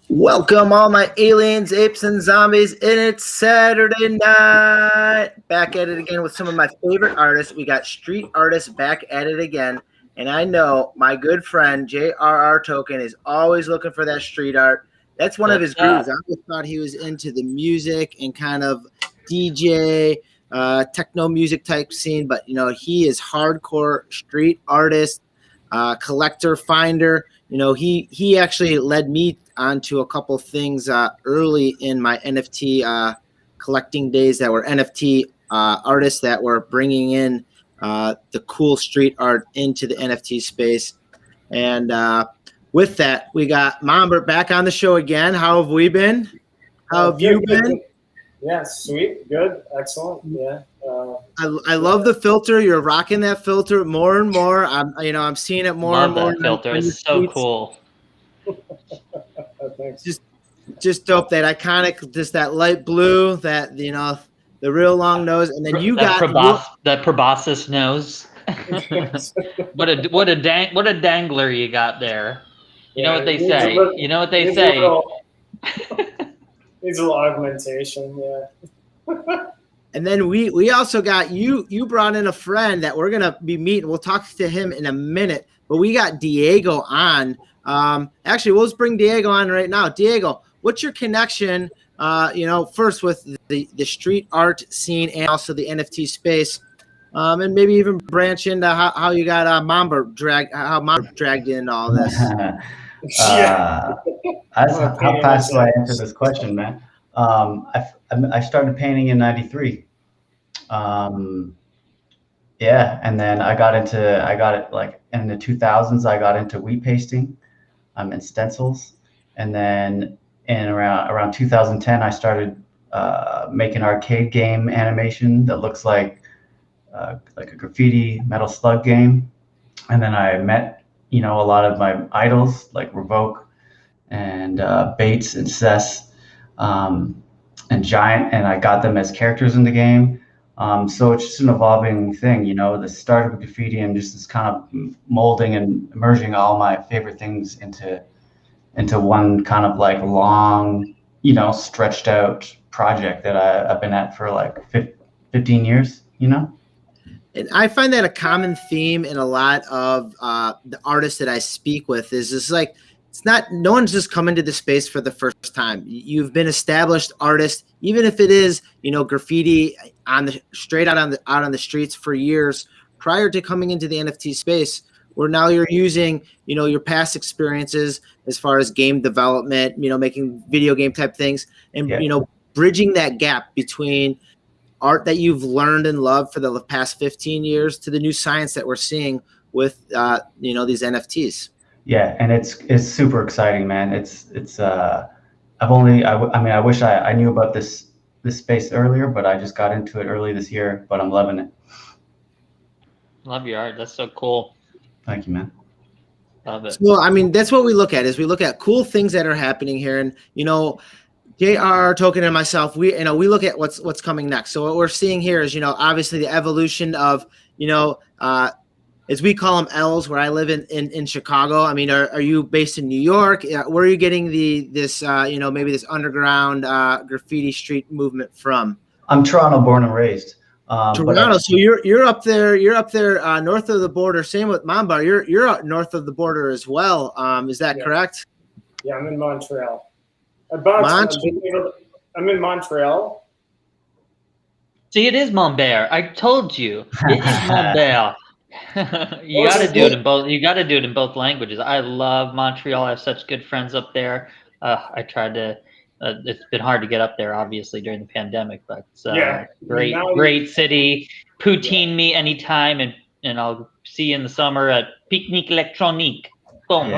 Welcome, all my aliens, apes, and zombies. And it's Saturday night. Back at it again with some of my favorite artists. We got street artists back at it again. And I know my good friend JRRToken is always looking for that street art. That's one of his grooves. I always thought he was into the music and kind of DJ, techno music type scene. But, he is hardcore street artist, collector, finder. He actually led me onto a couple things early in my NFT collecting days that were NFT artists that were bringing in the cool street art into the NFT space. And with that, we got M0mbert back on the show again. How have we been? How have you been? Yeah, sweet, good, excellent. Yeah. I love the filter. You're rocking that filter more and more. I'm seeing it more and more. Love that filter. It's so cool. Thanks. Just dope. That iconic, just that light blue, that the real long nose, and then you got that proboscis nose. what a dangler you got there. You know what they say. You know what they say. Needs a little augmentation, yeah. And then we also got you brought in a friend that we're gonna be meeting. We'll talk to him in a minute, but we got Diego on. Actually, we'll just bring Diego on right now. Diego, what's your connection? First with the street art scene and also the NFT space, and maybe even branch into how you got M0mbert dragged into all this. How fast do I answer this question, man? I started painting in '93. Yeah, and then I got it like in the 2000s. I got into wheat pasting, and stencils, and then in around 2010, I started making arcade game animation that looks like a graffiti Metal Slug game, and then I met a lot of my idols like Revoke and Bates and Cess and Giant, and I got them as characters in the game. So it's just an evolving thing, the start of graffiti and just this kind of molding and merging all my favorite things into one kind of like long, stretched out project that I've been at for like 15 years, And I find that a common theme in a lot of the artists that I speak with is just like, no one's just come into the space for the first time. You've been established artists, even if it is, graffiti straight out on the streets for years prior to coming into the NFT space, where now you're using, your past experiences as far as game development, making video game type things and, bridging that gap between art that you've learned and loved for the past 15 years to the new science that we're seeing with, these NFTs. Yeah, and it's super exciting, man. I wish I knew about this space earlier, but I just got into it early this year, but I'm loving it. Love your art. That's so cool. Thank you, man. Love it. Well, that's what we look at is we look at cool things that are happening here. And, JRRToken and myself, we look at what's coming next. So what we're seeing here is, obviously the evolution of, as we call them L's, where I live in Chicago. Are you based in New York? Where are you getting maybe this underground graffiti street movement from? I'm Toronto born and raised. Toronto. So you're up there. You're up there north of the border. Same with M0mbert. You're up north of the border as well. Is that correct? Yeah, I'm in Montreal. I'm in Montreal. See, it is M0mbert. I told you, it is M0mbert. You got to do it in both. You got to do it in both languages. I love Montreal. I have such good friends up there. I tried to. It's been hard to get up there, obviously, during the pandemic. But great city. Poutine me anytime, and I'll see you in the summer at Picnic Electronique. Boom.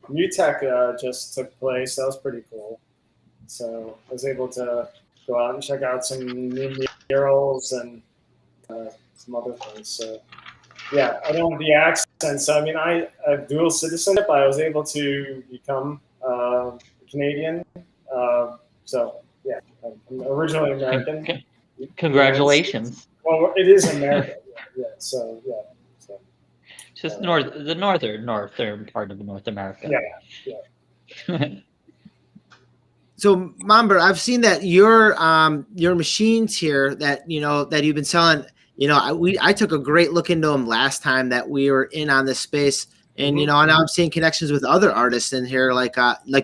New Tech just took place. That was pretty cool. So I was able to go out and check out some new murals and some other things. So yeah, I don't have the accent. So I have dual citizenship. I was able to become Canadian. So yeah, I'm originally American. Congratulations. Well, it is America. Yeah. So yeah. So, Just the northern part of North America. Yeah. So, Momber, I've seen that your machines here that that you've been selling. I took a great look into them last time that we were in on this space, and Mhm. now I'm seeing connections with other artists in here, like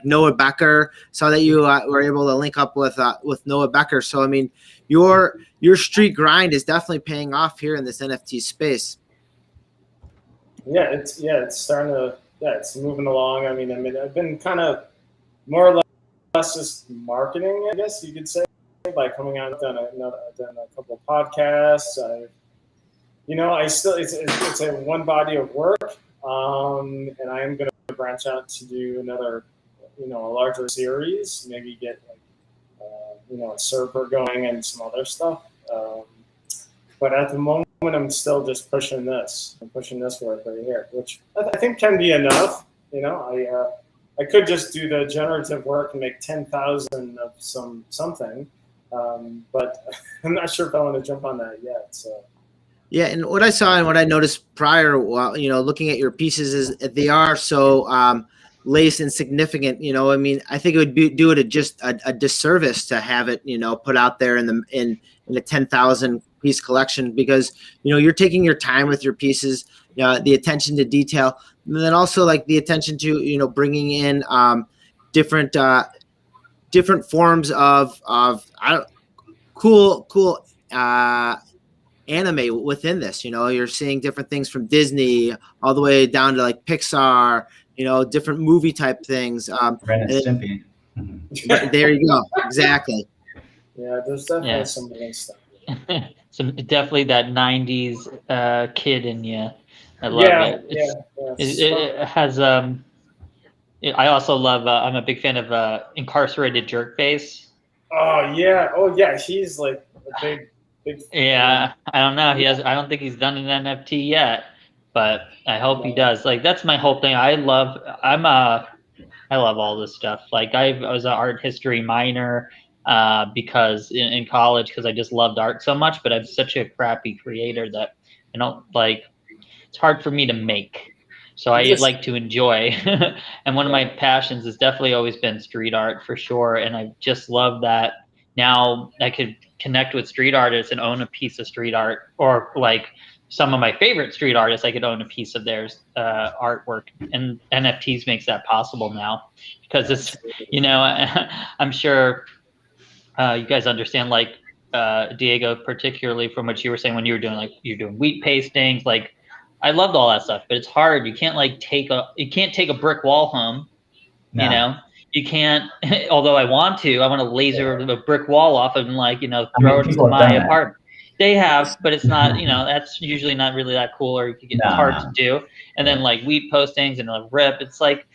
Noah Becker. Saw that you were able to link up with Noah Becker. So, I mean, your street grind is definitely paying off here in this NFT space. Yeah, it's starting to it's moving along. I mean, I've been kind of more or less just marketing, I guess you could say, by coming out. I've done a couple of podcasts. I still it's a one body of work, and I am going to branch out to do another, a larger series. Maybe get a server going and some other stuff. But at the moment, I'm still just pushing this. I'm pushing this work right here, which I think can be enough. I could just do the generative work and make 10,000 of something, but I'm not sure if I want to jump on that yet. So. Yeah, and what I saw and what I noticed prior, while looking at your pieces, is that they are so laced and significant. I mean, I think it would do it just a disservice to have it, put out there in the 10,000 piece collection, because you're taking your time with your pieces, the attention to detail, and then also like the attention to bringing in different forms of cool anime within this. You're seeing different things from Disney all the way down to like Pixar, different movie type things. Ren and Stimpy. There you go. Exactly. Yeah, there's definitely some good stuff. Some definitely that 90s kid in you. I love it. It has I also love I'm a big fan of Incarcerated Jerkface. Oh yeah, he's like a big yeah, I don't know. I don't think he's done an NFT yet, but I hope he does. Like, that's my whole thing. I love all this stuff. Like, I was an art history minor because in college, because I just loved art so much, but I'm such a crappy creator that I don't like. It's hard for me to make, so I like to enjoy. And one of my passions has definitely always been street art, for sure. And I just love that now I could connect with street artists and own a piece of street art, or like some of my favorite street artists, I could own a piece of their artwork, and NFTs makes that possible now, because it's, I'm sure you guys understand, like Diego, particularly from what you were saying when you're doing wheat pastings. Like, I loved all that stuff, but it's hard. You can't take a brick wall home, No. You can't, although I want to laser the brick wall off and throw it into my apartment. They have, but it's not, that's usually not really that cool, or it's hard to do. And then like wheat postings and rip, it's like,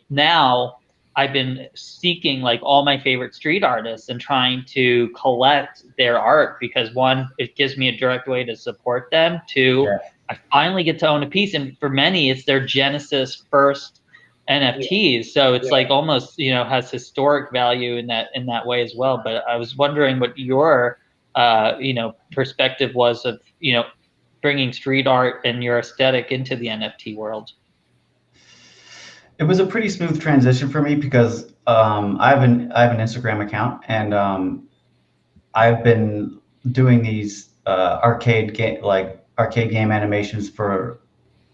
now I've been seeking like all my favorite street artists and trying to collect their art, because one, it gives me a direct way to support them. Two, I finally get to own a piece. And for many, it's their Genesis first NFTs, so it's like almost has historic value in that way as well. But I was wondering what your perspective was of bringing street art and your aesthetic into the NFT world. It was a pretty smooth transition for me, because I have an Instagram account, and I've been doing these arcade game animations for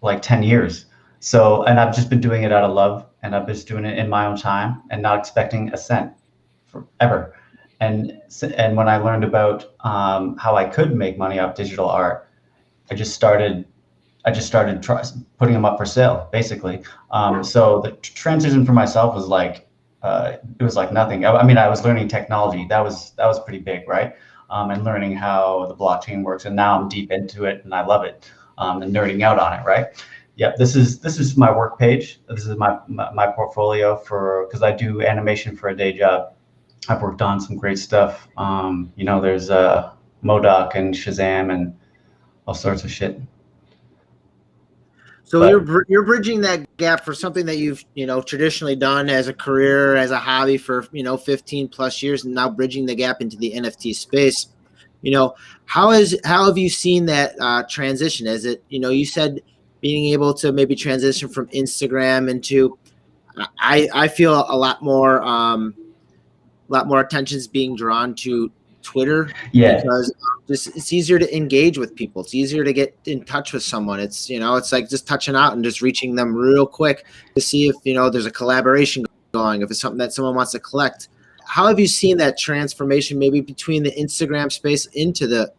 like 10 years. So, and I've just been doing it out of love, and I've just doing it in my own time and not expecting a cent forever. And when I learned about how I could make money off digital art, I just started putting them up for sale, basically. So the transition for myself was like, it was like nothing. I mean, I was learning technology. That was pretty big, right? And learning how the blockchain works. And now I'm deep into it, and I love it, and nerding out on it, right? Yeah, this is my work page. This is my portfolio because I do animation for a day job. I've worked on some great stuff. There's MODOK and Shazam and all sorts of shit. So you're bridging that gap for something that you've traditionally done as a career, as a hobby for 15 plus years, and now bridging the gap into the NFT space. How have you seen that transition? Is it, you said being able to maybe transition from Instagram into, I feel a lot more attention is being drawn to Twitter, Yeah. because it's easier to engage with people. It's easier to get in touch with someone. It's, it's like just touching out and just reaching them real quick to see if, there's a collaboration going, if it's something that someone wants to collect. How have you seen that transformation maybe between the Instagram space into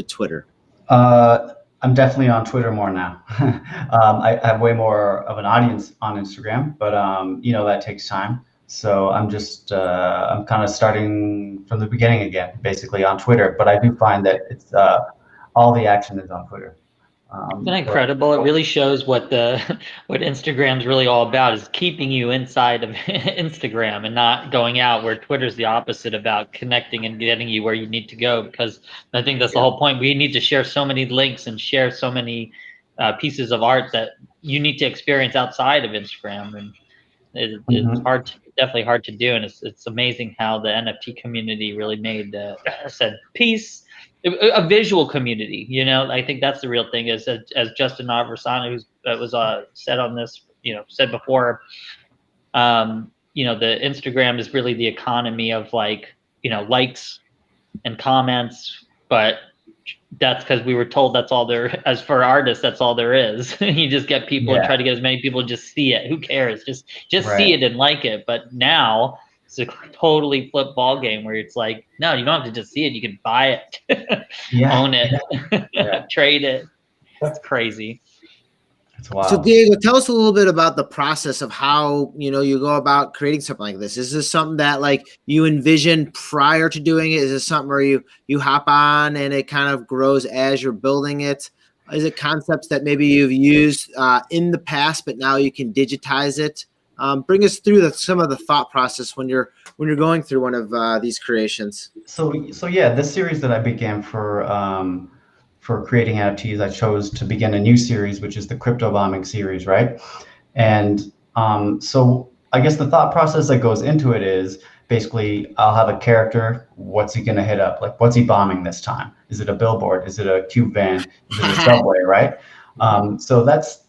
Twitter? I'm definitely on Twitter more now. I have way more of an audience on Instagram, but that takes time. So I'm just I'm kind of starting from the beginning again, basically on Twitter. But I do find that it's all the action is on Twitter. It's been incredible. It really shows what Instagram's really all about, is keeping you inside of Instagram and not going out, where Twitter's the opposite, about connecting and getting you where you need to go. Because I think that's the whole point. We need to share so many links and share so many pieces of art that you need to experience outside of Instagram. And it's hard, definitely hard to do. And it's amazing how the NFT community really made said peace. A visual community, I think that's the real thing. Is as Justin Navarrete, who's was said on this, said before, the Instagram is really the economy of likes and comments, but that's because we were told that's all there. As for artists, that's all there is. You just get people and try to get as many people to just see it. Who cares? Just Right. see it and like it. But now it's a totally flip ball game, where it's like, no, you don't have to just see it. You can buy it, own it, trade it. It's crazy. It's wild. So Diego, tell us a little bit about the process of how, you go about creating something like this. Is this something that you envision prior to doing it? Is this something where you hop on and it kind of grows as you're building it? Is it concepts that maybe you've used in the past, but now you can digitize it? Bring us through some of the thought process when you're going through one of these creations. So yeah, this series that I began for creating NFTs, I chose to begin a new series, which is the crypto bombing series, right? And so I guess the thought process that goes into it is basically, I'll have a character. What's he gonna hit up? What's he bombing this time? Is it a billboard? Is it a cube van? Is it a subway? Right? So that's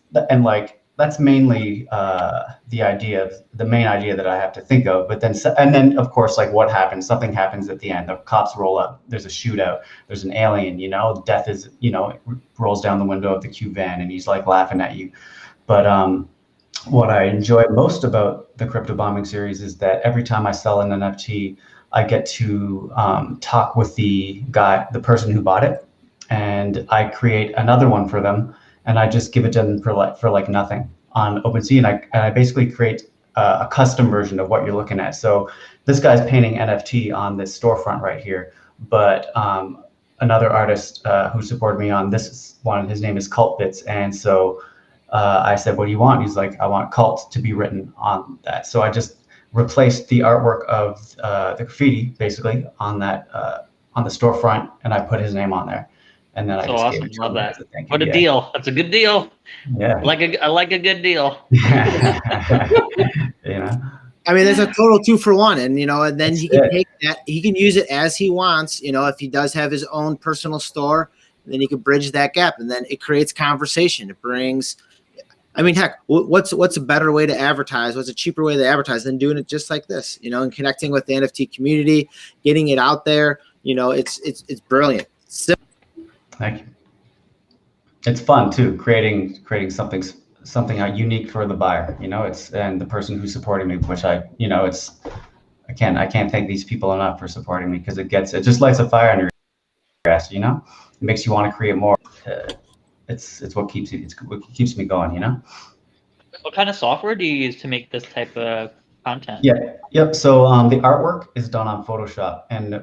mainly the main idea that I have to think of. But then of course, what happens? Something happens at the end. The cops roll up. There's a shootout. There's an alien. Death is rolls down the window of the cube van and he's laughing at you. But what I enjoy most about the crypto bombing series is that every time I sell an NFT, I get to talk with the person who bought it, and I create another one for them. And I just give it to them for nothing on OpenSea, and I basically create a custom version of what you're looking at. So this guy's painting NFT on this storefront right here, but another artist who supported me on this one, his name is Cult Bits, and so I said, "What do you want?" He's like, "I want Cult to be written on that." So I just replaced the artwork of the graffiti basically on that on the storefront, and I put his name on there. And then so awesome. Love that. What a deal. That's a good deal. Yeah. I like a good deal. I mean, there's a total 2-for-1, and then he can take that, he can use it as he wants. If he does have his own personal store, then he can bridge that gap, and then it creates conversation. It brings, heck, what's a better way to advertise? What's a cheaper way to advertise than doing it just like this, and connecting with the NFT community, getting it out there. It's brilliant. Thank you. It's fun too, creating something unique for the buyer. And the person who's supporting me, which I can't thank these people enough for supporting me, because it just lights a fire under your ass. It makes you want to create more. It's what keeps me going. What kind of software do you use to make this type of content? Yep. So the artwork is done on Photoshop, and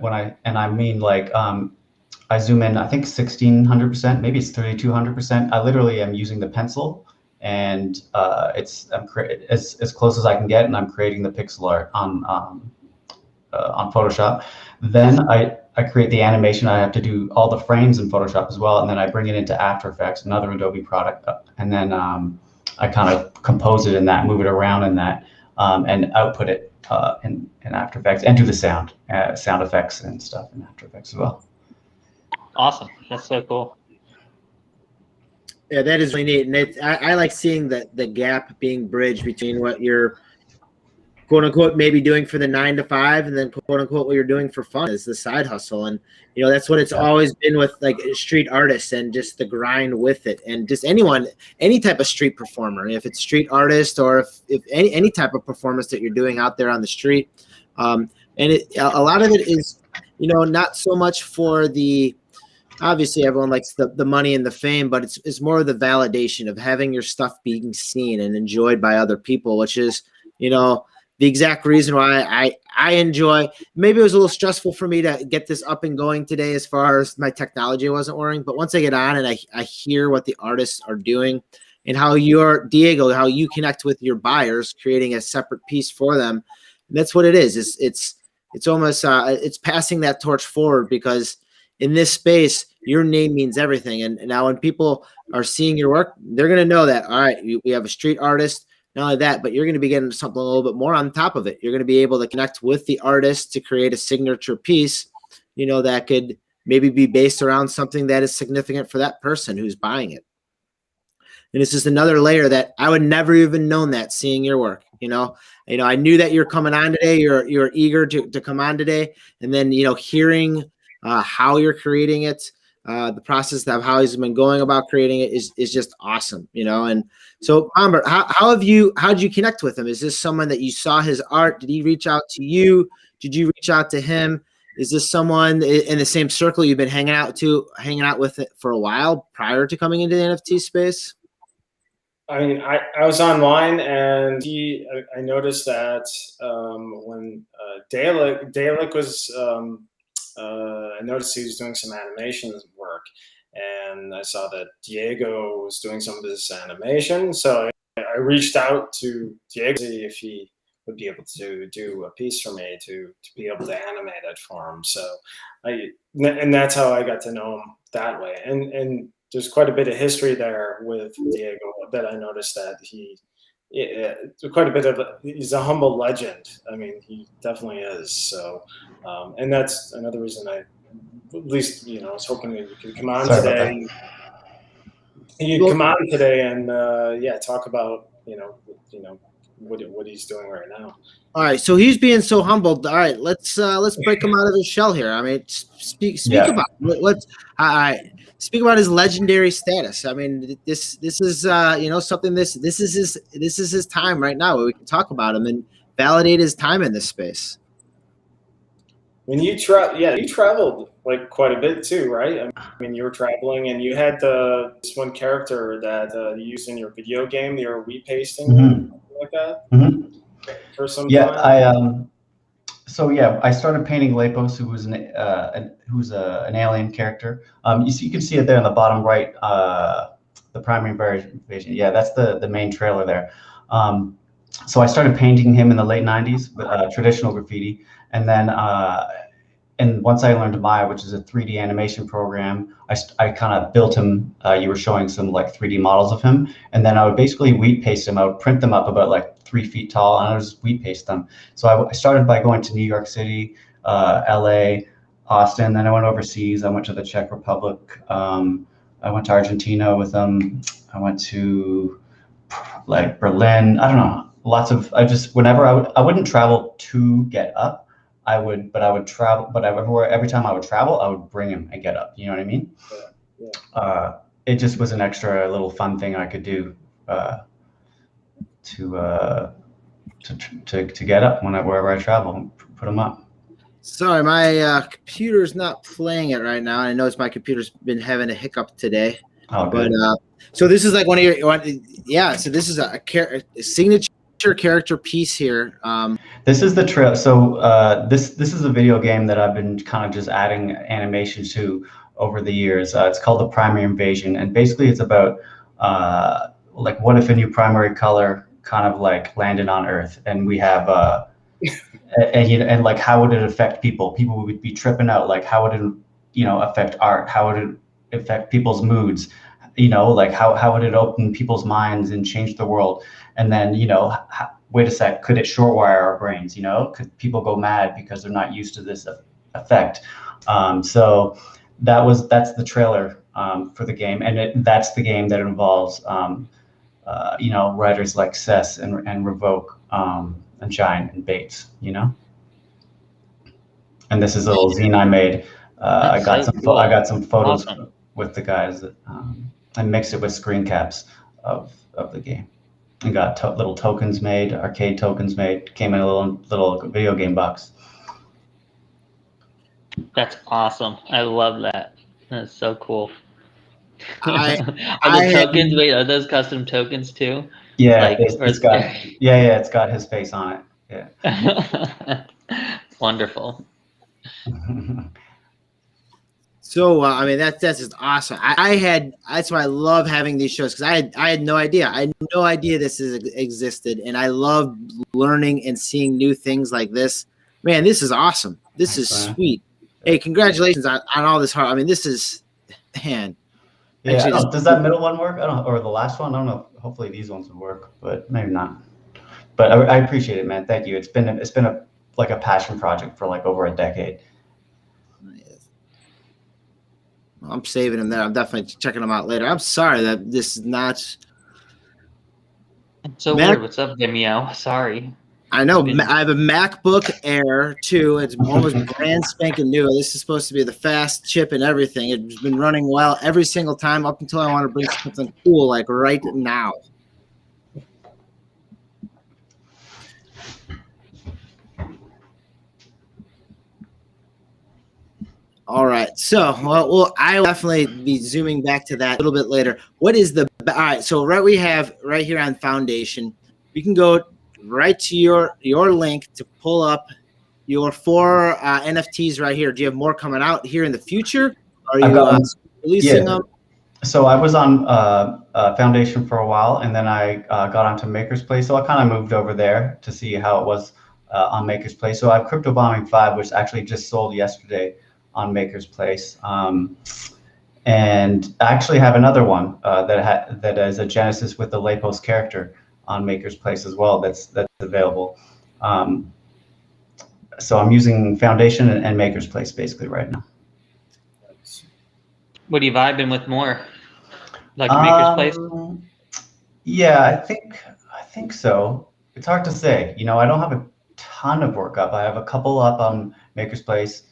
I zoom in, I think 1600%, maybe it's 3200%. I literally am using the pencil, and I'm as close as I can get, and I'm creating the pixel art on Photoshop. Then I create the animation. I have to do all the frames in Photoshop as well, and then I bring it into After Effects, another Adobe product, and then I kind of compose it in that, move it around in that, and output it in After Effects, and do the sound effects and stuff in After Effects as well. Awesome. That's so cool. Yeah, that is really neat, and I like seeing the gap being bridged between what you're quote unquote maybe doing for the 9 to 5, and then quote unquote what you're doing for fun is the side hustle. And that's what it's always been with like street artists and just the grind with it, and just any type of street performer, if it's street artist or if any type of performance that you're doing out there on the street. And a lot of it is not so much for the, obviously everyone likes the money and the fame, but it's more of the validation of having your stuff being seen and enjoyed by other people, which is the exact reason why I enjoy. Maybe it was a little stressful for me to get this up and going today as far as my technology wasn't working, but once I get on and I hear what the artists are doing and how how you connect with your buyers, creating a separate piece for them. And that's what it is. It's almost it's passing that torch forward, because in this space, your name means everything. And now when people are seeing your work, they're going to know that, all right, we have a street artist. Not only that, but you're going to be getting something a little bit more on top of it. You're going to be able to connect with the artist to create a signature piece, that could maybe be based around something that is significant for that person who's buying it. And it's just another layer that I would never even known that seeing your work. I knew that you're coming on today. You're eager to come on today, and then hearing how you're creating it, the process of how he's been going about creating it is just awesome, And so, M0mbert, how did you connect with him? Is this someone that you saw his art? Did he reach out to you? Did you reach out to him? Is this someone in the same circle you've been hanging out with it for a while prior to coming into the NFT space? I mean, I was online, and I noticed that when Dalek was, I noticed he was doing some animation work, and I saw that Diego was doing some of this animation. So I reached out to Diego to see if he would be able to do a piece for me to be able to animate it for him. So and that's how I got to know him that way. And there's quite a bit of history there with Diego that I noticed that he's a humble legend. I mean, he definitely is. So, and that's another reason I was hoping that you could come on today. You come on today and talk about what he's doing right now. All right, so he's being so humbled. All right, let's break him out of his shell here. I mean, speak about speak about his legendary status. I mean, this is something. This is his time right now where we can talk about him and validate his time in this space. When you traveled like quite a bit too, right? I mean, you were traveling, and you had this one character that you used in your video game. Your wheat pasting, like that. Mm-hmm. For some time. I started painting Lepos, who was an alien character. You can see it there in the bottom right, the primary version. Yeah, that's the main trailer there. So I started painting him in the late 90s, traditional graffiti. And then and once I learned Maya, which is a 3D animation program, I kind of built him. You were showing some like 3D models of him. And then I would basically wheat paste them. I would print them up about like 3 feet tall, and I would just wheat paste them. So I started by going to New York City, LA, Austin. Then I went overseas. I went to the Czech Republic. I went to Argentina with them. I went to like Berlin. I don't know. Whenever I wouldn't travel to get up. I would travel, but every time I would travel, I would bring him and get up. You know what I mean? Yeah. It just was an extra little fun thing I could do to get up wherever I travel and put them up. Sorry, my computer's not playing it right now. I noticed my computer's been having a hiccup today. Oh, good. But so this is like one of your So this is a signature character piece here. This is the trail. So this is a video game that I've been kind of just adding animation to over the years. It's called The Primary Invasion, and basically it's about like what if a new primary color kind of like landed on Earth, and we have and like how would it affect people? People would be tripping out. Like how would it affect art? How would it affect people's moods? Like how would it open people's minds and change the world? And then, wait a sec, could it shortwire our brains? Could people go mad because they're not used to this effect? So that's the trailer for the game, and that's the game that involves writers like Cess and Revoke and Giant and Bates, And this is a little zine I made. I got some photos with the guys that I mixed it with screen caps of the game, and got little tokens made, arcade tokens made. Came in a little video game box. That's awesome. I love that. That's so cool. I tokens? Wait, are those custom tokens too? Yeah, it's got his face on it. Yeah. Wonderful. So I mean that's just awesome. That's why I love having these shows, because I had no idea. I had no idea this existed, and I love learning and seeing new things like this. Man, this is awesome. This is sweet. Hey, congratulations on all this hard. I mean, this is, man. Yeah, does that middle one work? I don't know, or the last one? I don't know. Hopefully these ones will work, but maybe not. But I appreciate it, man. Thank you. It's been a passion project for like over a decade. I'm saving them there. I'm definitely checking them out later. I'm sorry that this is not. It's so weird. What's up, Vimeo? Sorry. I know. I have a MacBook Air 2. It's almost brand spanking new. This is supposed to be the fast chip and everything. It's been running well every single time up until I want to bring something cool like right now. All right. So, well, I will definitely be zooming back to that a little bit later. What is all right. So we have right here on Foundation, you can go right to your link to pull up your 4 NFTs right here. Do you have more coming out here in the future? Are you releasing them? So I was on Foundation for a while, and then I got onto Maker's Place. So I kind of moved over there to see how it was on Maker's Place. So I have Crypto Bombing 5, which actually just sold yesterday on Maker's Place. And I actually have another one that is a Genesis with the Lepos character on Maker's Place as well. That's available. So I'm using Foundation and Maker's Place basically right now. What are you vibing with more? Like Maker's Place? Yeah, I think so. It's hard to say. I don't have a ton of work up. I have a couple up on Maker's Place.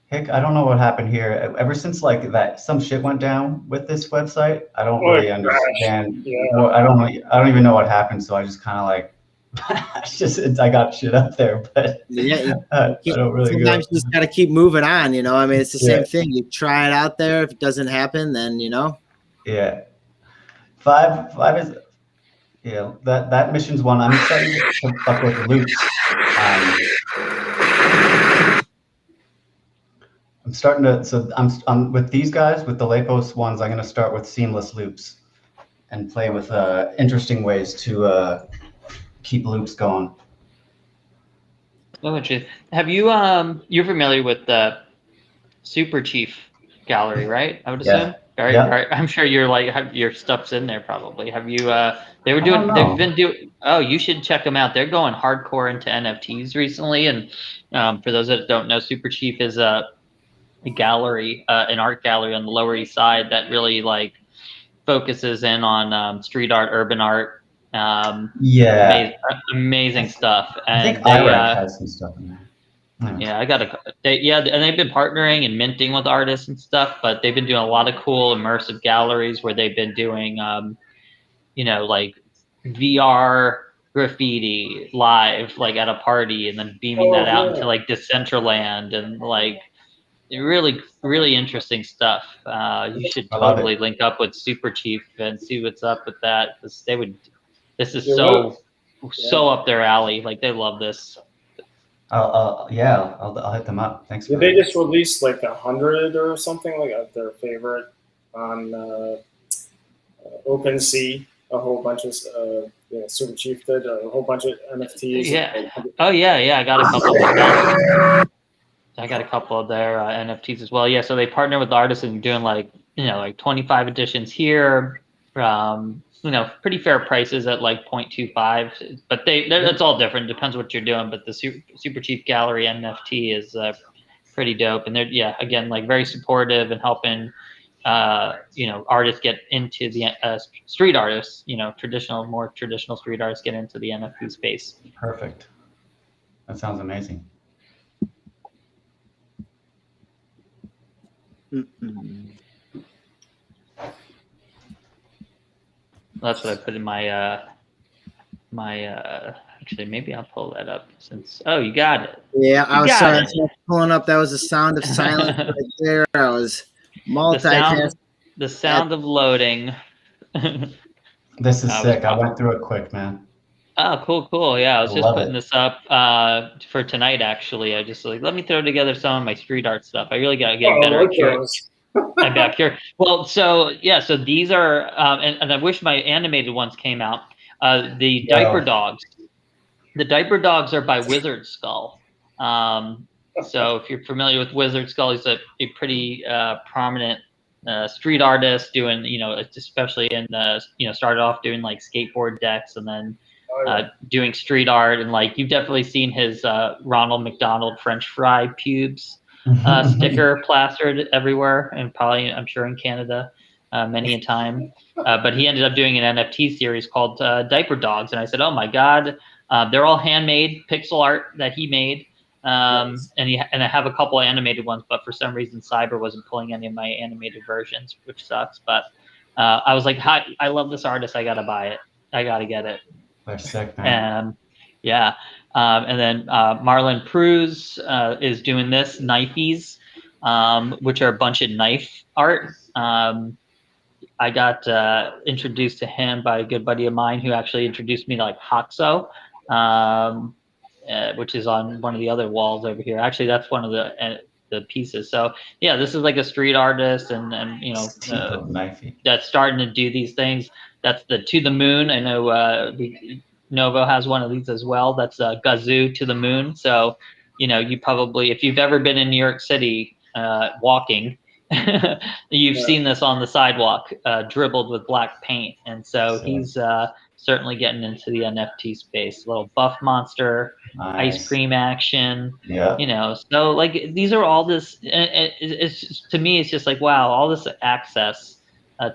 Heck, I don't know what happened here. Ever since like that, some shit went down with this website. I don't really understand. Yeah. I don't even know what happened. So I just kind of like, I got shit up there, but yeah, I don't really. Sometimes you just got to keep moving on. I mean, it's the same thing. You try it out there. If it doesn't happen, then Yeah, five is. Yeah, that mission's one. I'm starting to fuck with loops. I'm starting to, so I'm with these guys, with the Lepos ones, I'm going to start with seamless loops and play with interesting ways to keep loops going. Have you, you're familiar with the Super Chief gallery, right? I would assume. Right. I'm sure your stuff's in there probably. Have you, they've been doing, you should check them out. They're going hardcore into NFTs recently. And for those that don't know, Super Chief is a gallery, an art gallery on the Lower East Side that really focuses in on street art, urban art. Amazing stuff. And I think IRAC has some stuff in there. Yeah, and they've been partnering and minting with artists and stuff, but they've been doing a lot of cool immersive galleries where they've been doing, like VR graffiti live, like at a party, and then beaming that out into like Decentraland and really, really interesting stuff. You should totally link up with Super Chief and see what's up with that, because this is so up their alley. Like they love this. I'll hit them up. Thanks. Did they just release like 100 or something like their favorite on OpenSea? A whole bunch of Super Chief did a whole bunch of NFTs. Yeah. I got a couple of them. I got a couple of their NFTs as well. Yeah, so they partner with artists and doing like 25 editions here. Pretty fair prices at like 0.25, but that's all different. Depends what you're doing. But the Super Chief Gallery NFT is pretty dope. And they're, yeah, again, like very supportive and helping, you know, artists get into the street artists, you know, more traditional street artists get into the NFT space. Perfect. That sounds amazing. That's what I put in my actually, maybe I'll pull that up since, oh, you got it. Yeah, I was sorry. I it. was pulling up. That was the sound of silence right there. I was multitasking. The sound of loading. This is sick. I went through it quick, man. Oh, cool. Yeah, I was just putting it. this up for tonight, actually. I just like, let me throw together some of my street art stuff. I really got to get better at back here. Well, so yeah, so these are, and I wish my animated ones came out. The diaper dogs. The diaper dogs are by Wizard Skull. So if you're familiar with Wizard Skull, he's a pretty prominent street artist doing, you know, especially in you know, started off doing like skateboard decks and then doing street art, and like you've definitely seen his Ronald McDonald French fry pubes sticker plastered everywhere, and probably I'm sure in Canada many a time. But he ended up doing an NFT series called Diaper Dogs, and I said, oh my God, they're all handmade pixel art that he made. And I have a couple animated ones, but for some reason Cyber wasn't pulling any of my animated versions, which sucks. But I was like, hi, I love this artist. I gotta buy it. I gotta get it. They're sick, man. Yeah. And then Marlon Pruz is doing this knifeys, which are a bunch of knife art. I got introduced to him by a good buddy of mine who actually introduced me to like Hoxo, which is on one of the other walls over here. Actually, that's one of the pieces. So yeah, this is like a street artist, and you know, that's starting to do these things. That's the To the Moon. I know Novo has one of these as well. That's Gazoo to the Moon. So, you know, you probably, if you've ever been in New York City walking, you've seen this on the sidewalk dribbled with black paint. And so he's certainly getting into the NFT space. Little buff monster, ice cream action. Yeah. You know, so like these are all this, it's just, to me, it's just like, wow, all this access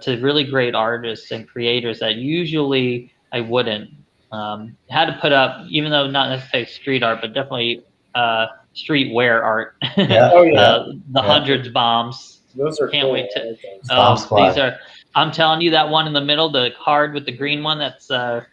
to really great artists and creators that usually I wouldn't. Had to put up, even though not necessarily street art, but definitely streetwear art. Yeah. The hundreds bombs. Those are can't cool. wait to. These are. I'm telling you, that one in the middle, the card with the green one. That's. I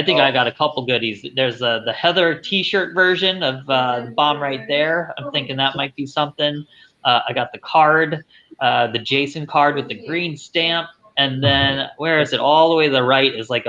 think I got a couple goodies. There's the Heather T-shirt version of the bomb right there. I'm thinking that might be something. I got the card, the Jason card with the green stamp, and then where is it? All the way to the right is like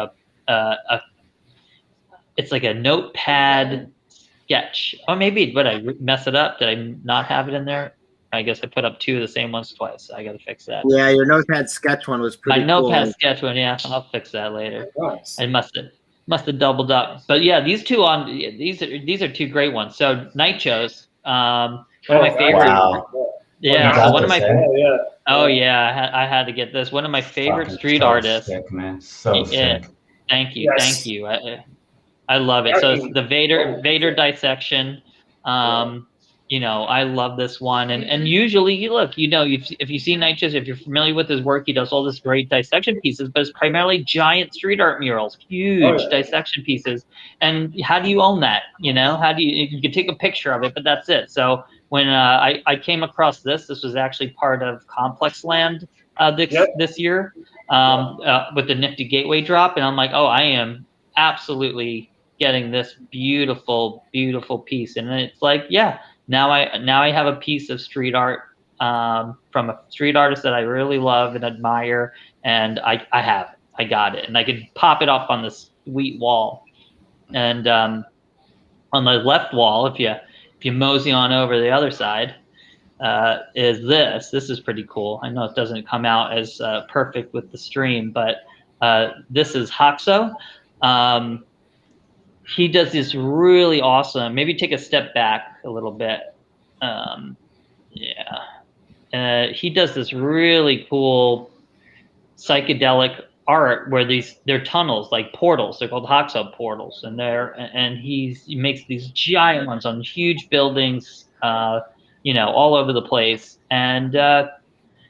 it's like a notepad sketch. Or maybe, but I mess it up. Did I not have it in there? I guess I put up two of the same ones twice. I got to fix that. Yeah, your notepad sketch one was pretty cool. My notepad sketch one, yeah, I'll fix that later. Nice. I must have doubled up. But yeah, these are two great ones. So Nichos, one of my favorite. Wow. Yeah, so one of my. Oh yeah, I had to get this. One of my favorite street artists. Sick, man. So sick. Thank you. I love it. So it's the Vader dissection. You know, I love this one. And usually, look, you know, if you see Nichos, if you're familiar with his work, he does all this great dissection pieces, but it's primarily giant street art murals, huge dissection pieces. And how do you own that? You know, how do you can take a picture of it, but that's it. So when I came across this was actually part of Complex Land this year with the Nifty Gateway drop. And I'm like, oh, I am absolutely getting this beautiful, beautiful piece. And it's like, yeah. Now I have a piece of street art from a street artist that I really love and admire, and I have it. I got it, and I could pop it up on this sweet wall. And on the left wall, if you mosey on over the other side, is this. This is pretty cool. I know it doesn't come out as perfect with the stream, but this is Hoxo. He does this really awesome, maybe take a step back a little bit. He does this really cool psychedelic art where they're tunnels, like portals. They're called Hoxo portals. And he makes these giant ones on huge buildings, all over the place. And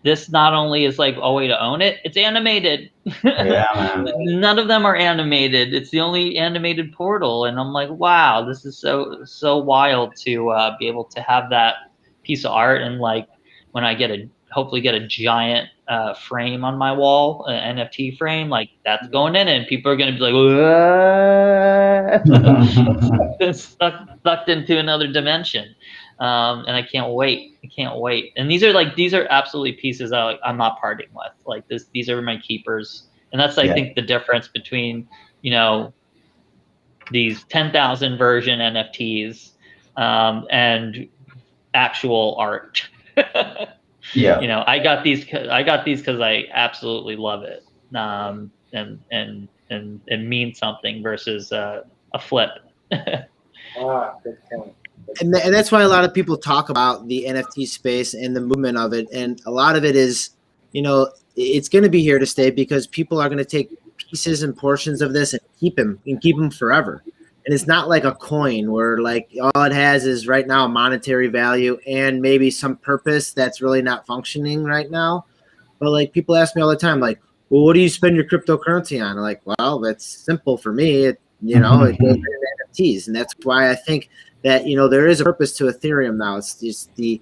this not only is like a way to own it, it's animated. Yeah, man. None of them are animated. It's the only animated portal. And I'm like, wow, this is so wild to be able to have that piece of art. And like when I hopefully get a giant frame on my wall, an NFT frame, like that's going in, and people are going to be like, sucked into another dimension. And I can't wait. And these are absolutely pieces that I'm not parting with. Like these are my keepers. And that's, I think, the difference between, these 10,000 version NFTs and actual art. Yeah. I got these because I absolutely love it. And it means something versus a flip. Good point. And that's why a lot of people talk about the NFT space and the movement of it. And a lot of it is, it's going to be here to stay because people are going to take pieces and portions of this and keep them forever. And it's not like a coin where like all it has is right now a monetary value and maybe some purpose that's really not functioning right now. But like people ask me all the time, like, well, what do you spend your cryptocurrency on? I'm like, well, that's simple for me. It goes into NFTs. And that's why I think that, there is a purpose to Ethereum now. It's just the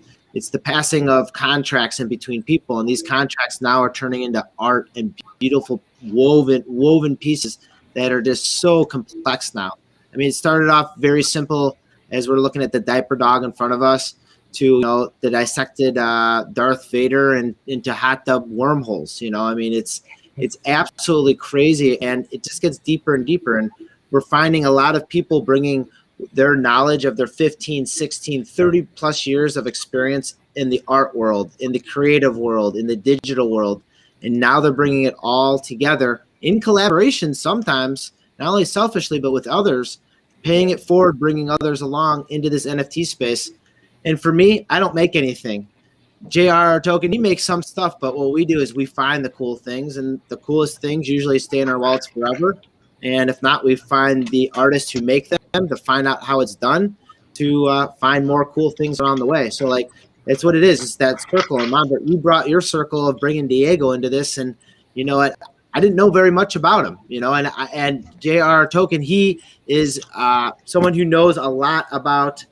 passing of contracts in between people. And these contracts now are turning into art and beautiful woven pieces that are just so complex now. I mean, it started off very simple as we're looking at the diaper dog in front of us to, the dissected Darth Vader and into hot tub wormholes. I mean, it's absolutely crazy, and it just gets deeper and deeper. And we're finding a lot of people bringing their knowledge of their 15, 16, 30 plus years of experience in the art world, in the creative world, in the digital world. And now they're bringing it all together in collaboration sometimes, not only selfishly, but with others, paying it forward, bringing others along into this NFT space. And for me, I don't make anything. JRRToken, he makes some stuff, but what we do is we find the cool things, and the coolest things usually stay in our wallets forever. And if not, we find the artists who make them to find out how it's done, to find more cool things around the way. So like, it's what it is. It's that circle. And Mbert, you brought your circle of bringing Diego into this, and you know what? I didn't know very much about him, and JRRToken, he is someone who knows a lot about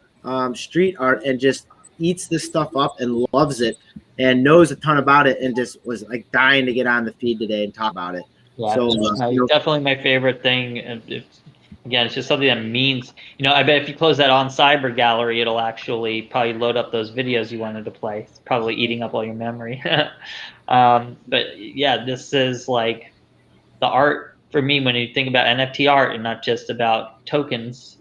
street art and just eats this stuff up and loves it and knows a ton about it and just was like dying to get on the feed today and talk about it. Yeah, so definitely my favorite thing. Again, it's just something that means, I bet if you close that on Cyber Gallery, it'll actually probably load up those videos you wanted to play. It's probably eating up all your memory. But yeah, this is like the art for me when you think about NFT art and not just about tokens.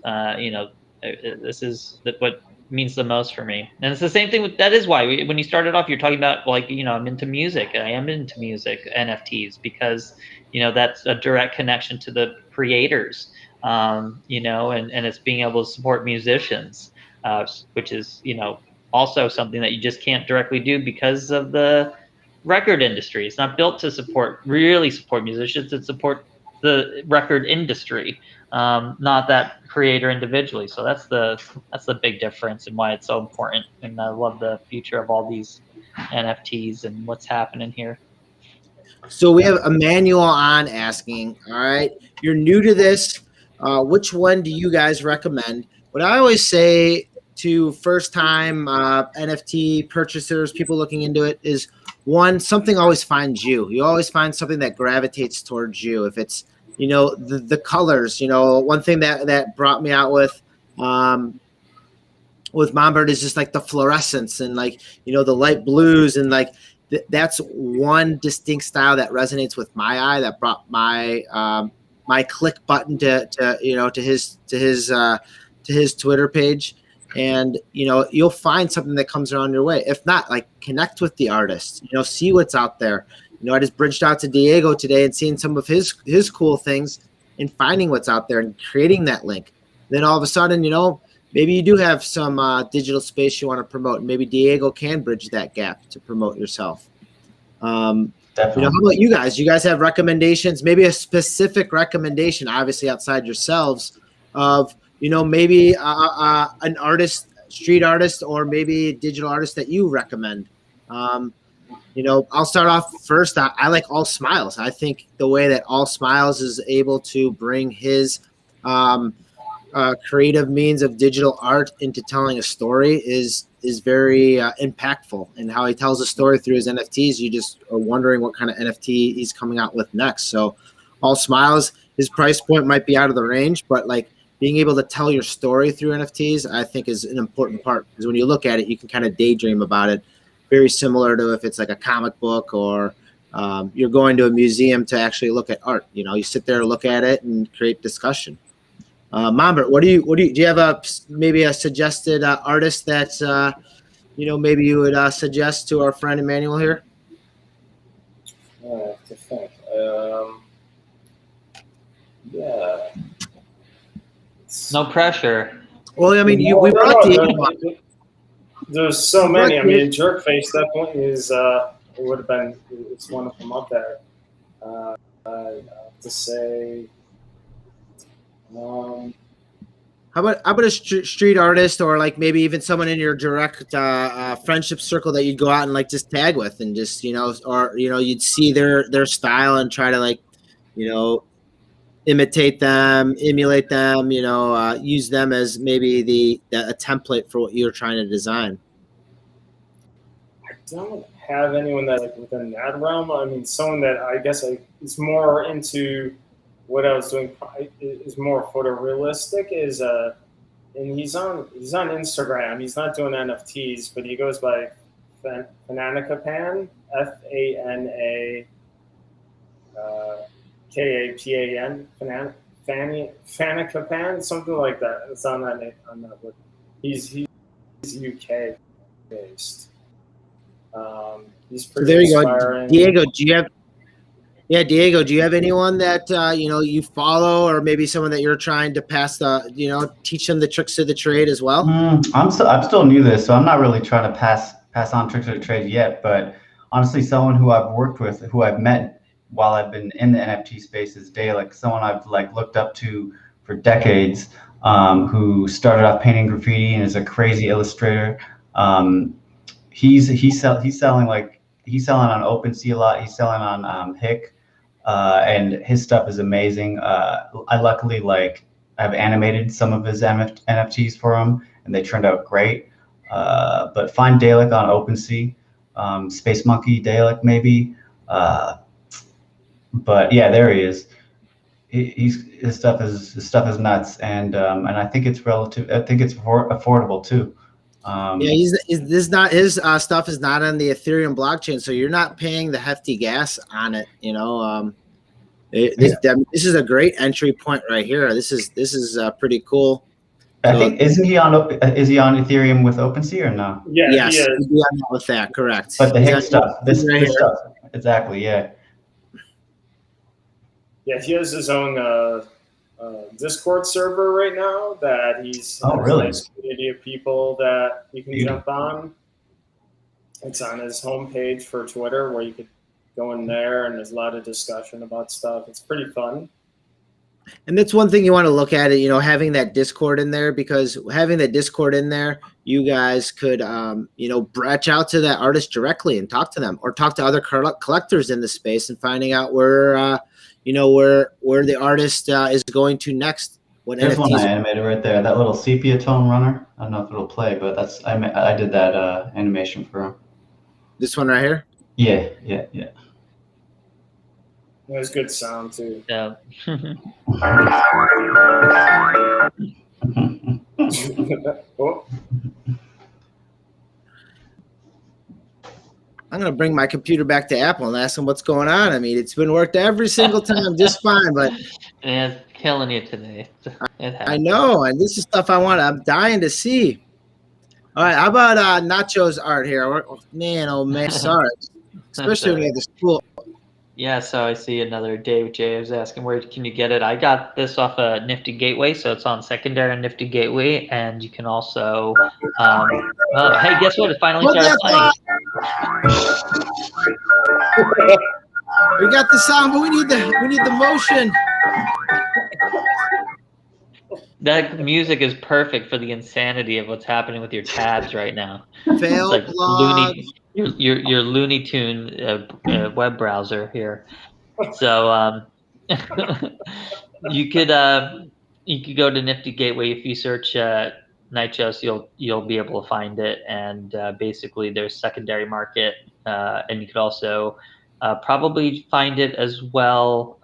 This is what means the most for me. And it's the same thing that is why when you started off, you're talking about like, I'm into music. I am into music NFTs because, that's a direct connection to the creators. And it's being able to support musicians, which is, also something that you just can't directly do because of the record industry. It's not built to really support musicians. It support the record industry, not that creator individually. So that's the big difference and why it's so important. And I love the future of all these NFTs and what's happening here. So we have Emmanuel on asking, all right, you're new to this. Which one do you guys recommend? What I always say to first-time NFT purchasers, people looking into it, is one, something always finds you. You always find something that gravitates towards you. If it's, the colors, one thing that brought me out with M0mbert is just like the fluorescence and like, the light blues and like, that's one distinct style that resonates with my eye, that brought my my click button to his Twitter page. And you'll find something that comes around your way. If not, like, connect with the artist, see what's out there. I just bridged out to Diego today and seeing some of his cool things and finding what's out there and creating that link. Then all of a sudden, maybe you do have some digital space you want to promote. And maybe Diego can bridge that gap to promote yourself. Definitely. How about you guys? You guys have recommendations, maybe a specific recommendation, obviously outside yourselves, of, maybe an artist street artist or maybe digital artist that you recommend. I'll start off first. I like All Smiles. I think the way that All Smiles is able to bring his creative means of digital art into telling a story is very impactful. And how he tells a story through his NFTs, you just are wondering what kind of NFT he's coming out with next. So All Smiles, his price point might be out of the range, but like being able to tell your story through NFTs, I think is an important part, because when you look at it, you can kind of daydream about it. Very similar to if it's like a comic book or you're going to a museum to actually look at art. You sit there, look at it, and create discussion. M0mbert, do you have maybe a suggested artist that maybe you would suggest to our friend Emmanuel here? I have to think. Yeah. No pressure. Well, I mean, we brought there's so many. I mean, Jerkface definitely is. It would have been. It's one of them up there. I have to say. How about a street artist, or like maybe even someone in your direct friendship circle that you'd go out and like just tag with, and just you'd see their style and try to like imitate them, emulate them, use them as maybe a template for what you're trying to design. I don't have anyone that like within that realm. I mean, someone that I guess is more into what I was doing is more photorealistic is and he's on Instagram. He's not doing NFTs, but he goes by Fanakapan, Fanakapan, Fanakapan, something like that. It's on that book. He's UK based. He's pretty there you inspiring. Go, Diego. Diego, do you have anyone that you follow, or maybe someone that you're trying to teach them the tricks of the trade as well? I'm still new to this, so I'm not really trying to pass on tricks of the trade yet. But honestly, someone who I've worked with, who I've met while I've been in the NFT space is Dalek, someone I've like looked up to for decades, who started off painting graffiti and is a crazy illustrator. He's selling on OpenSea a lot. He's selling on Hick. And his stuff is amazing. I luckily I've animated some of his NFTs for him, and they turned out great. But find Dalek on OpenSea, Space Monkey Dalek maybe. But yeah, there he is. His stuff is nuts, and I think it's relative. I think it's affordable too. His stuff is not on the Ethereum blockchain, so you're not paying the hefty gas on it. This is a great entry point right here. This is pretty cool. I think is he on Ethereum with OpenSea or no? Yeah, yes, he'd be on that with that, correct. But the Hick stuff, this stuff, exactly, yeah. Yeah, he has his own Discord server right now that he's really? A nice community of people that you can jump on. It's on his homepage for Twitter where you could go in there, and there's a lot of discussion about stuff. It's pretty fun. And that's one thing you want to look at it, having that Discord in there, because having that Discord in there, you guys could, branch out to that artist directly and talk to them, or talk to other collectors in the space and finding out where the artist is going to next. There's one I animated right there, that little sepia tone runner. I don't know if it'll play, but I did that animation for him. This one right here? Yeah. There's good sound too. Yeah. Oh. I'm going to bring my computer back to Apple and ask them what's going on. I mean, it's been worked every single time just fine, but it's killing you today. I know, and this is stuff I'm dying to see. All right, how about Nacho's art here? Man, sorry. Especially when you have this cool. Yeah, so I see another Dave J is asking, where can you get it? I got this off a Nifty Gateway, so it's on secondary Nifty Gateway, and you can also, hey, guess what? It finally started playing. We got the sound, but we need the motion. That music is perfect for the insanity of what's happening with your tabs right now. Fail It's like blog. your Looney Tune web browser here. So you could go to Nifty Gateway. If you search Nitros, you'll be able to find it. And basically, there's secondary market, and you could also probably find it as well.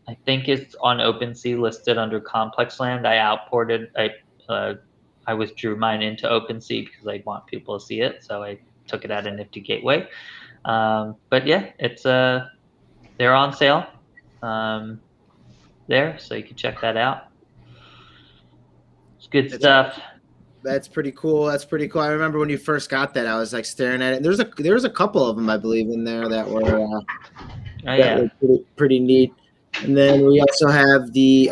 I think it's on OpenSea listed under Complex Land. I withdrew mine into OpenSea because I want people to see it, so I took it out of Nifty Gateway. But yeah, it's they're on sale there, so you can check that out. It's good stuff. That's pretty cool. That's pretty cool. I remember when you first got that, I was like staring at it. There's a couple of them, I believe, in there that were were pretty neat. And then we also have the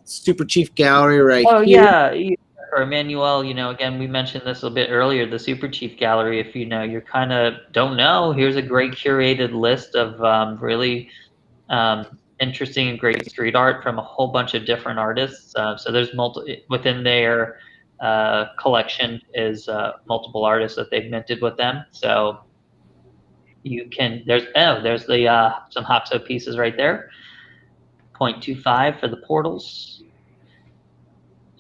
Super Chief Gallery right here. Yeah, or Emmanuel, again, we mentioned this a bit earlier, the Super Chief Gallery. If you're kind of don't know, here's a great curated list of really interesting and great street art from a whole bunch of different artists. So there's within their collection is multiple artists that they've minted with them. So you can there's the some Hoxo pieces right there. 0.25 for the portals.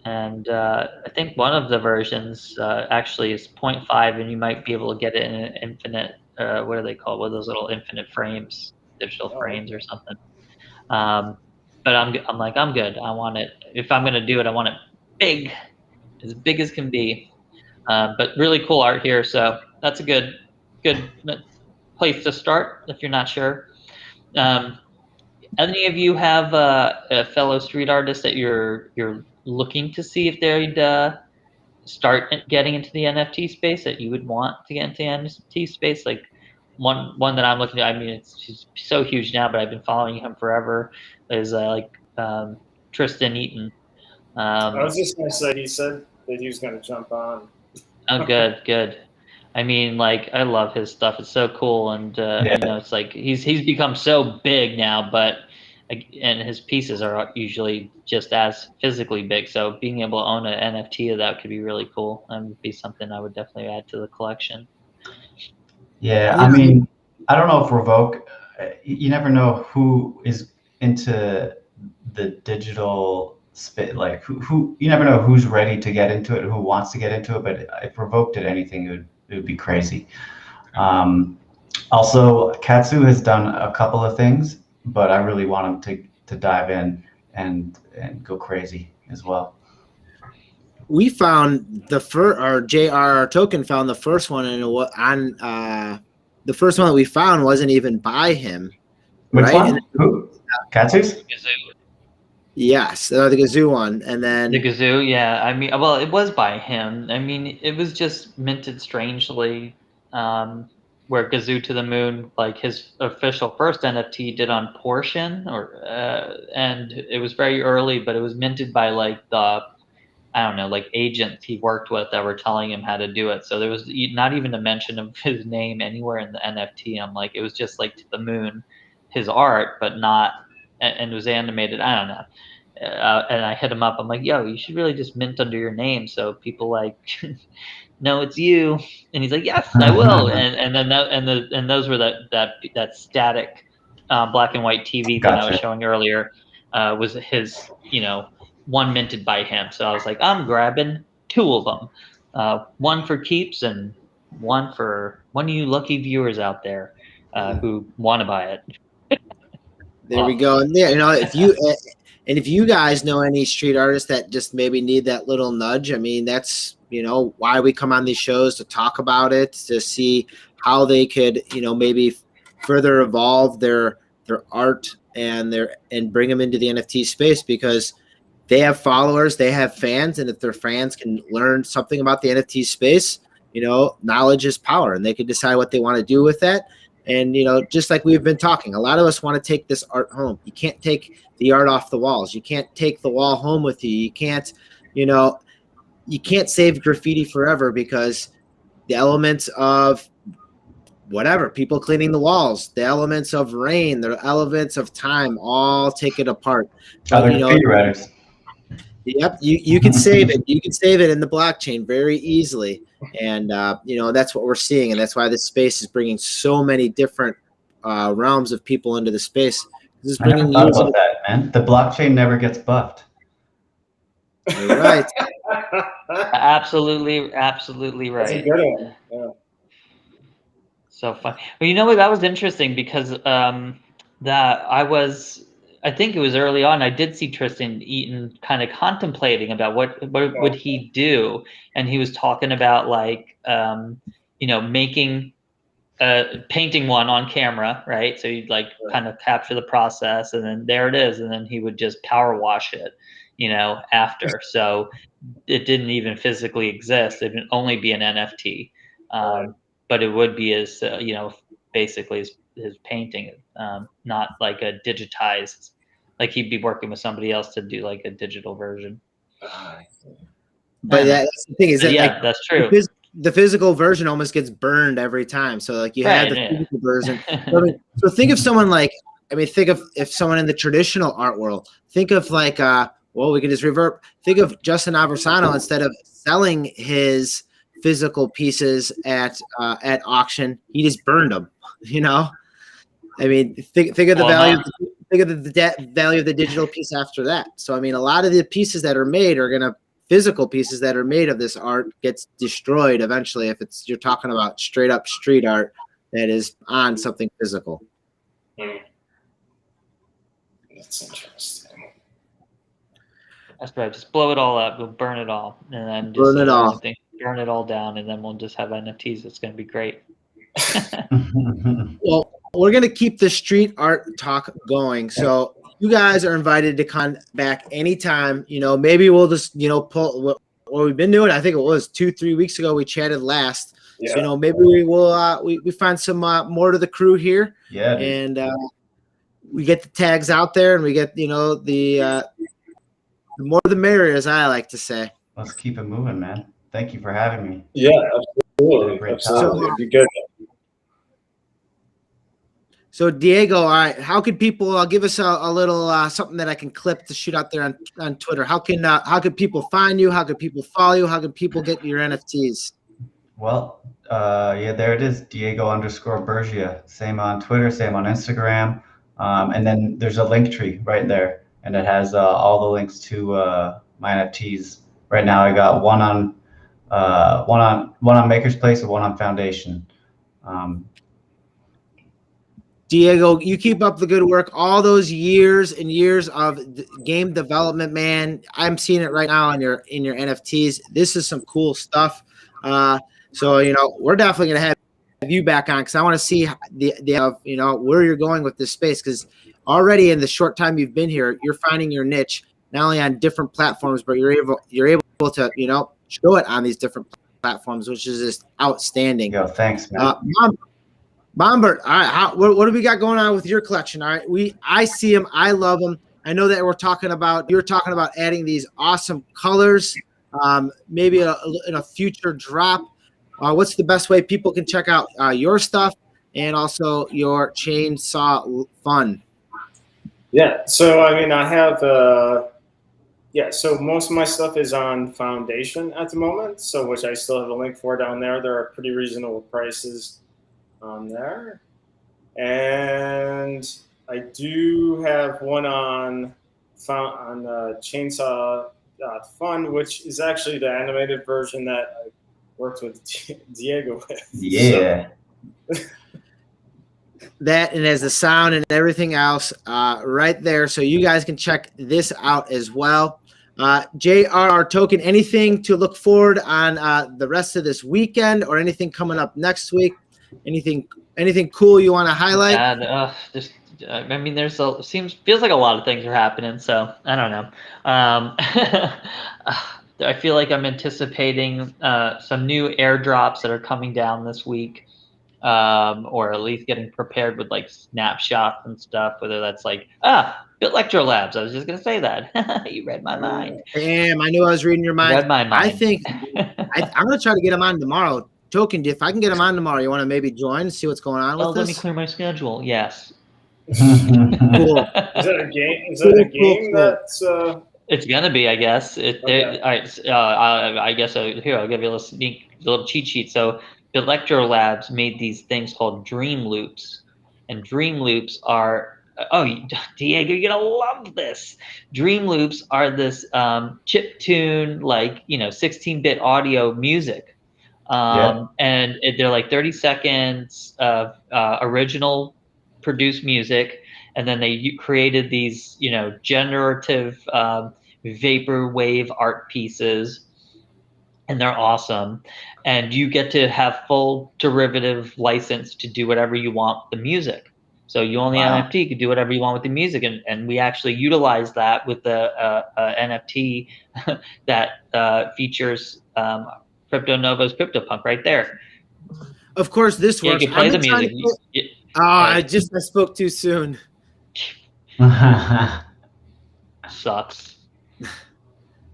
And I think one of the versions actually is 0.5, and you might be able to get it in an infinite, what are they called? What are those little infinite frames, digital frames or something. But I'm like, I'm good. I want it. If I'm going to do it, I want it as big as can be. But really cool art here. So that's a good place to start if you're not sure. Any of you have a fellow street artist that you're looking to see if they'd start getting into the NFT space, that you would want to get into the NFT space? Like one that I'm looking at, I mean, he's so huge now, but I've been following him forever, is Tristan Eaton. I was just going to say, he said that he was going to jump on. Oh, good. I mean, I love his stuff. It's so cool, and it's like he's become so big now, and his pieces are usually just as physically big. So being able to own an NFT of that could be really cool. That would be something I would definitely add to the collection. Yeah, I mean, I don't know if Revoke. You never know who is into the digital spit. Like who you never know who's ready to get into it, who wants to get into it. But if Revoke did anything, it would be crazy. Also, Katsu has done a couple of things, but I really want him to dive in and go crazy as well. We found the first, or JRRToken found the first one, and the first one that we found wasn't even by him. Which right? one? Who? Katsu's? Yes, the Gazoo one, and then the Gazoo. Yeah, I mean, well, it was by him. I mean, it was just minted strangely. Where Gazoo to the Moon, like his official first NFT, did on Portion, and it was very early, but it was minted by agents he worked with that were telling him how to do it. So there was not even a mention of his name anywhere in the NFT. I'm like, it was just like to the moon, his art, but not, and it was animated. I don't know. And I hit him up. I'm like, yo, you should really just mint under your name so people no, it's you. And he's like, yes, I will. And those were that static black and white TV thing I was showing earlier was his, one minted by him. So I was like, I'm grabbing two of them, one for keeps and one for one of you lucky viewers out there who want to buy it. There we go. And if you guys know any street artists that just maybe need that little nudge, I mean, that's why we come on these shows, to talk about it, to see how they could maybe further evolve their art and bring them into the NFT space, because they have followers, they have fans, and if their fans can learn something about the NFT space, knowledge is power, and they can decide what they want to do with that. And just like we've been talking, a lot of us want to take this art home. You can't take the art off the walls. You can't take the wall home with you. You can't, you can't save graffiti forever, because the elements of whatever, people cleaning the walls, the elements of rain, the elements of time, all take it apart. Other graffiti writers. Yep, you can save it. You can save it in the blockchain very easily, and that's what we're seeing, and that's why this space is bringing so many different realms of people into the space. This is I never bringing thought users. about that, man. The blockchain never gets buffed. You're right. Absolutely right. That's a good one. Yeah. So fun. Well, you know what? That was interesting because I think it was early on. I did see Tristan Eaton kind of contemplating about what would he do, and he was talking about like making painting one on camera, right? So you'd like kind of capture the process, and then there it is, and then he would just power wash it, after. So it didn't even physically exist. It would only be an NFT. But it would be his, basically his painting, not like a digitized, like he'd be working with somebody else to do like a digital version. But that's the thing is that that's true. The physical version almost gets burned every time. So like you had the physical version. So think of someone think of if someone in the traditional art world, think of like, we can just revert. Think of Justin Aversano, instead of selling his physical pieces at auction, he just burned them. Think of the value. Think of the value of the digital piece after that. So a lot of the pieces that are made physical pieces that are made of this art gets destroyed eventually if you're talking about straight up street art that is on something physical. That's interesting. That's right. Just blow it all up. We'll burn it all, and then just burn it all down, and then we'll just have NFTs. It's going to be great. Well, we're going to keep the street art talk going. So you guys are invited to come back anytime. Maybe we'll just pull what we've been doing. I think it was 2-3 weeks ago we chatted last. Yeah. So maybe we will we find some more to the crew here. Yeah. And we get the tags out there, and we get the more the merrier, as I like to say. Let's keep it moving, man. Thank you for having me. Yeah, absolutely. It'd be good. So Diego, all right, how could people give us a little something that I can clip to shoot out there on Twitter? How could people find you? How could people follow you? How could people get your NFTs? Well, there it is, Diego_Bergia. Same on Twitter, same on Instagram. And then there's a link tree right there, and it has all the links to my NFTs. Right now, I got one on Maker's Place and one on Foundation. Diego, you keep up the good work. All those years and years of game development, man. I'm seeing it right now in your NFTs. This is some cool stuff. So we're definitely gonna have you back on because I want to see where you're going with this space, because already in the short time you've been here, you're finding your niche not only on different platforms, but you're able to show it on these different platforms, which is just outstanding. Yo, thanks, man. M0mbert, all right, what do we got going on with your collection? All right, I see them, I love them. I know that you're talking about adding these awesome colors, maybe in a future drop. What's the best way people can check out your stuff and also your chainsaw fun? Yeah, so I have so most of my stuff is on Foundation at the moment, so which I still have a link for down there. There are pretty reasonable prices on there, and I do have one on Chainsaw.fun, which is actually the animated version that I worked with Diego with. Yeah. So. That, and as the sound and everything else right there, so you guys can check this out as well. JRRToken, anything to look forward on the rest of this weekend, or anything coming up next week? Anything cool you want to highlight? Feels like a lot of things are happening, so I don't know. I feel like I'm anticipating some new airdrops that are coming down this week, or at least getting prepared with like snapshots and stuff, whether that's like Electro Labs. I was just gonna say that. You read my mind. Damn, I knew I was reading your mind. Read my mind. I think I'm gonna try to get him on tomorrow. Token, if I can get him on tomorrow, you want to maybe join and see what's going on with this? Let me clear my schedule. Yes. Cool. Is that a game? Is that a game that's It's gonna be, I guess. Okay. I guess here I'll give you a little cheat sheet. So Electro Labs made these things called dream loops, and dream loops are Diego, you're gonna love this. Dream loops are this chip tune, like 16-bit audio music, Yeah. and they're like 30 seconds of original produced music, and then they created these generative vaporwave art pieces, and they're awesome, and you get to have full derivative license to do whatever you want with the music. So you own the Wow. NFT, you can do whatever you want with the music, and we actually utilize that with the NFT that features TheNovoverse CryptoPunk right there. Of course, this Yeah, you works. can play I've the been trying music. to. You- I spoke too soon. sucks.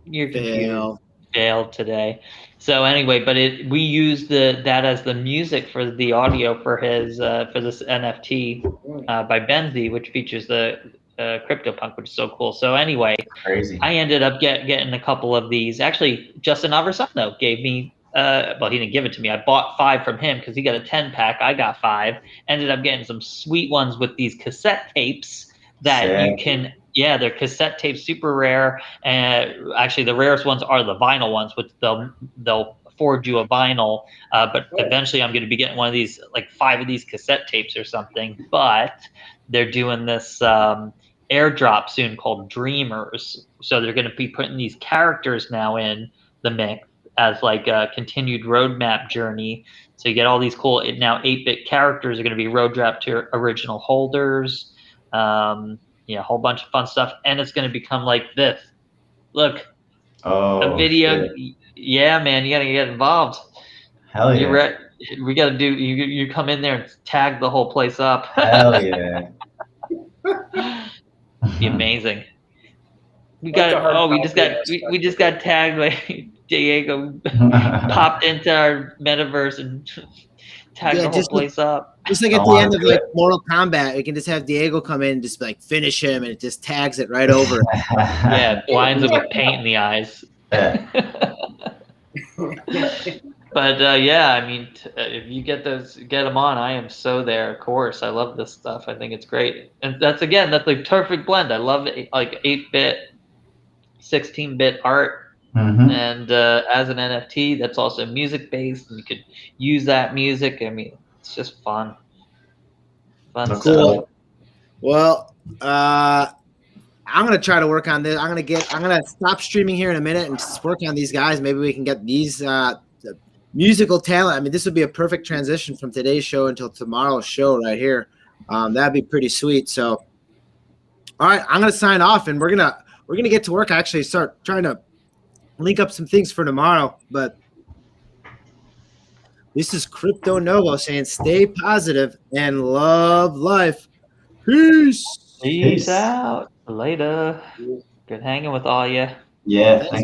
Your computer Fail. failed today. So anyway, but we use that as the music for the audio for his for this NFT by Benzi, which features the CryptoPunk, which is so cool. So anyway, Crazy. I ended up getting a couple of these. Actually, Justin Aversano gave me. Well, he didn't give it to me. I bought 5 from him because he got a 10-pack. I got 5. Ended up getting some sweet ones with these cassette tapes that you Sick. can. Yeah, they're cassette tapes, super rare. And actually, the rarest ones are the vinyl ones, which they'll forward you a vinyl. But eventually, I'm going to be getting one of these, like 5 of these cassette tapes or something. But they're doing this airdrop soon called Dreamers. So they're going to be putting these characters now in the mix as like a continued roadmap journey. So you get all these cool now 8-bit characters are going to be roadmap to original holders. A whole bunch of fun stuff, and it's going to become like this. Look, a Oh, video. shit. Yeah, man, you got to get involved. Hell yeah. We got to do. You come in there and tag the whole place up. Hell yeah. Be amazing. We Like got. the hard Oh, we just got. copy We just got tagged by Diego. Popped into our metaverse and tagged the whole place up. Just like at the end of like Mortal Kombat, you can just have Diego come in and just like finish him, and it just tags it right over. Yeah, blinds him with paint in the eyes. Yeah. But yeah, I mean, if you get them on, I am so there. Of course, I love this stuff. I think it's great, and that's the perfect blend. I love it, like 8-bit, 16-bit art. Mm-hmm. And as an NFT, that's also music based, and you could use that music. I mean, it's just fun. That's stuff. cool. Well, I'm gonna try to work on this. I'm gonna stop streaming here in a minute and just work on these guys. Maybe we can get these musical talent. I mean, this would be a perfect transition from today's show until tomorrow's show right here. That'd be pretty sweet. So, all right, I'm gonna sign off, and we're gonna get to work. Actually, start trying to link up some things for tomorrow. But this is Crypto Novo saying, stay positive and love life. Peace. Peace out. Later. Good hanging with all you. Yeah.